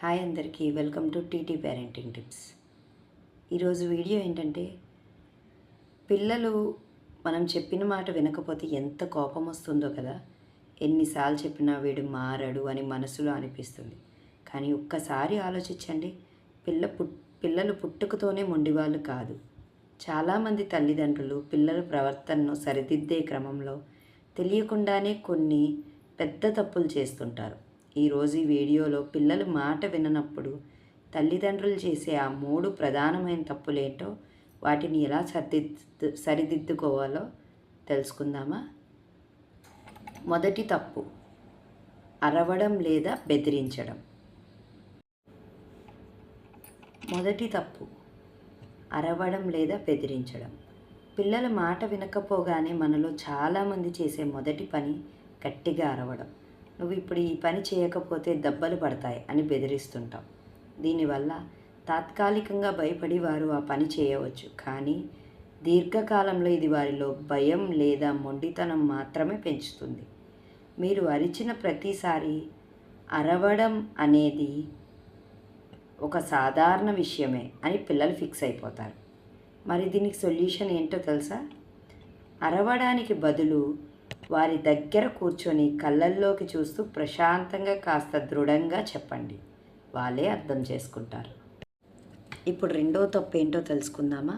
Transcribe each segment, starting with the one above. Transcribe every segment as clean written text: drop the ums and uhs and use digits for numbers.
Hi అందరికీ, welcome to TT parenting tips. ఈరోజు video ఏంటంటే, పిల్లలు మనం చెప్పిన మాట వినకపోతే ఎంత కోపం వస్తుందో కదా. ఎన్నిసార్లు చెప్పినా వీడు మారడు అని మనసులో అనిపిస్తుంది. కానీ ఒక్కసారి ఆలోచించండి, పిల్లలు పుట్టుకతోనే మొండివాళ్ళు కాదు. చాలామంది తల్లిదండ్రులు పిల్లల ప్రవర్తనను సరిదిద్దే క్రమంలో తెలియకుండానే కొన్ని పెద్ద తప్పులు చేస్తుంటారు. ఈరోజు ఈ వీడియోలో పిల్లలు మాట విననప్పుడు తల్లిదండ్రులు చేసే ఆ 3 ప్రధానమైన తప్పులేంటో, వాటిని ఎలా సరిదిద్దుకోవాలో తెలుసుకుందామా. మొదటి తప్పు, అరవడం లేదా బెదిరించడం. మొదటి తప్పు, అరవడం లేదా బెదిరించడం. పిల్లల మాట వినకపోగానే మనలో చాలామంది చేసే మొదటి పని గట్టిగా అరవడం. నువ్వు ఇప్పుడు ఈ పని చేయకపోతే దెబ్బలు పడతాయి అని బెదిరిస్తుంటాం. దీనివల్ల తాత్కాలికంగా భయపడి వారు ఆ పని చేయవచ్చు, కానీ దీర్ఘకాలంలో ఇది వారిలో భయం లేదా మొండితనం మాత్రమే పెంచుతుంది. మీరు అరిచిన ప్రతిసారి అరవడం అనేది ఒక సాధారణ విషయమే అని పిల్లలు ఫిక్స్ అయిపోతారు. మరి దీనికి సొల్యూషన్ ఏంటో తెలుసా? అరవడానికి బదులు వారి దగ్గర కూర్చొని కళ్ళల్లోకి చూస్తూ ప్రశాంతంగా కాస్త దృఢంగా చెప్పండి. వాళ్ళే అర్థం చేసుకుంటారు. ఇప్పుడు రెండో తప్పు ఏంటో తెలుసుకుందామా.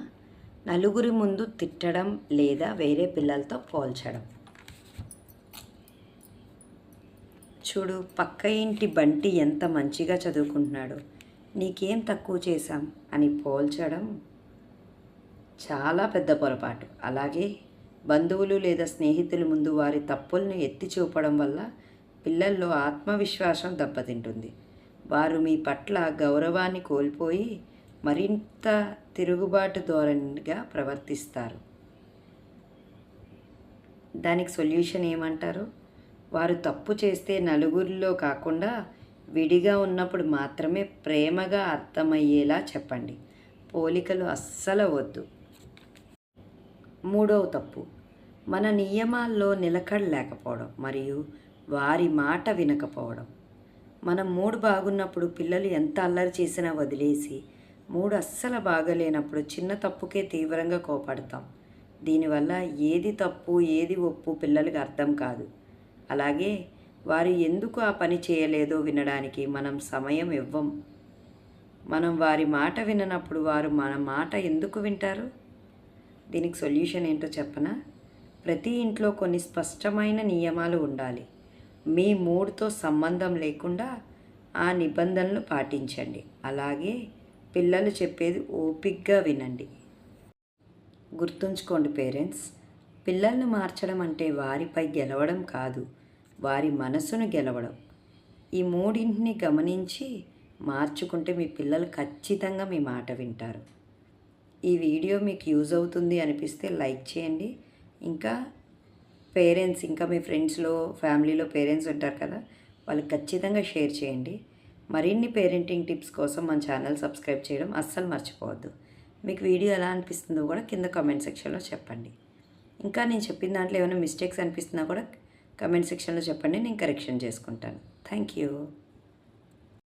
నలుగురి ముందు తిట్టడం లేదా వేరే పిల్లలతో పోల్చడం. చూడు, పక్క ఇంటి బంటి ఎంత మంచిగా చదువుకుంటున్నాడో, నీకేం తక్కువ చేశాం అని పోల్చడం చాలా పెద్ద పొరపాటు. అలాగే బంధువులు లేదా స్నేహితుల ముందు వారి తప్పులను ఎత్తి చూపడం వల్ల పిల్లల్లో ఆత్మవిశ్వాసం దెబ్బతింటుంది. వారు మీ పట్ల గౌరవాన్ని కోల్పోయి మరింత తిరుగుబాటు ధోరణిగా ప్రవర్తిస్తారు. దానికి సొల్యూషన్ ఏమంటారు? వారు తప్పు చేస్తే నలుగురిలో కాకుండా విడిగా ఉన్నప్పుడు మాత్రమే ప్రేమగా అర్థమయ్యేలా చెప్పండి. పోలికలు అస్సలు వద్దు. మూడవ తప్పు, మన నియమాల్లో నిలకడ లేకపోవడం మరియు వారి మాట వినకపోవడం. మనం మూడు బాగున్నప్పుడు పిల్లలు ఎంత అల్లరి చేసినా వదిలేసి, మూడు అస్సలు బాగలేనప్పుడు చిన్న తప్పుకే తీవ్రంగా కోపడతాం. దీనివల్ల ఏది తప్పు ఏది ఒప్పు పిల్లలకి అర్థం కాదు. అలాగే వారు ఎందుకు ఆ పని చేయలేదో వినడానికి మనం సమయం ఇవ్వం. మనం వారి మాట విననప్పుడు వారు మన మాట ఎందుకు వింటారు? దీనికి సొల్యూషన్ ఏంటో చెప్పనా? ప్రతి ఇంట్లో కొన్ని స్పష్టమైన నియమాలు ఉండాలి. మీ మూడ్తో సంబంధం లేకుండా ఆ నిబంధనలు పాటించండి. అలాగే పిల్లలు చెప్పేది ఓపికగా వినండి. గుర్తుంచుకోండి పేరెంట్స్, పిల్లల్ని మార్చడం అంటే వారిపై గెలవడం కాదు, వారి మనసును గెలవడం. ఈ మూడింటిని గమనించి మార్చుకుంటే మీ పిల్లలు ఖచ్చితంగా మీ మాట వింటారు. ఈ వీడియో మీకు యూజ్ అవుతుంది అనిపిస్తే లైక్ చేయండి. ఇంకా మీ ఫ్రెండ్స్లో ఫ్యామిలీలో పేరెంట్స్ ఉంటారు కదా, వాళ్ళకి ఖచ్చితంగా షేర్ చేయండి. మరిన్ని పేరెంటింగ్ టిప్స్ కోసం మన ఛానల్ సబ్స్క్రైబ్ చేయడం అస్సలు మర్చిపోవద్దు. మీకు వీడియో ఎలా అనిపిస్తుందో కూడా కింద కామెంట్ సెక్షన్లో చెప్పండి. ఇంకా నేను చెప్పిన దాంట్లో ఏమైనా మిస్టేక్స్ అనిపిస్తున్నా కూడా కామెంట్ సెక్షన్లో చెప్పండి, నేను కరెక్షన్ చేసుకుంటాను. Thank you.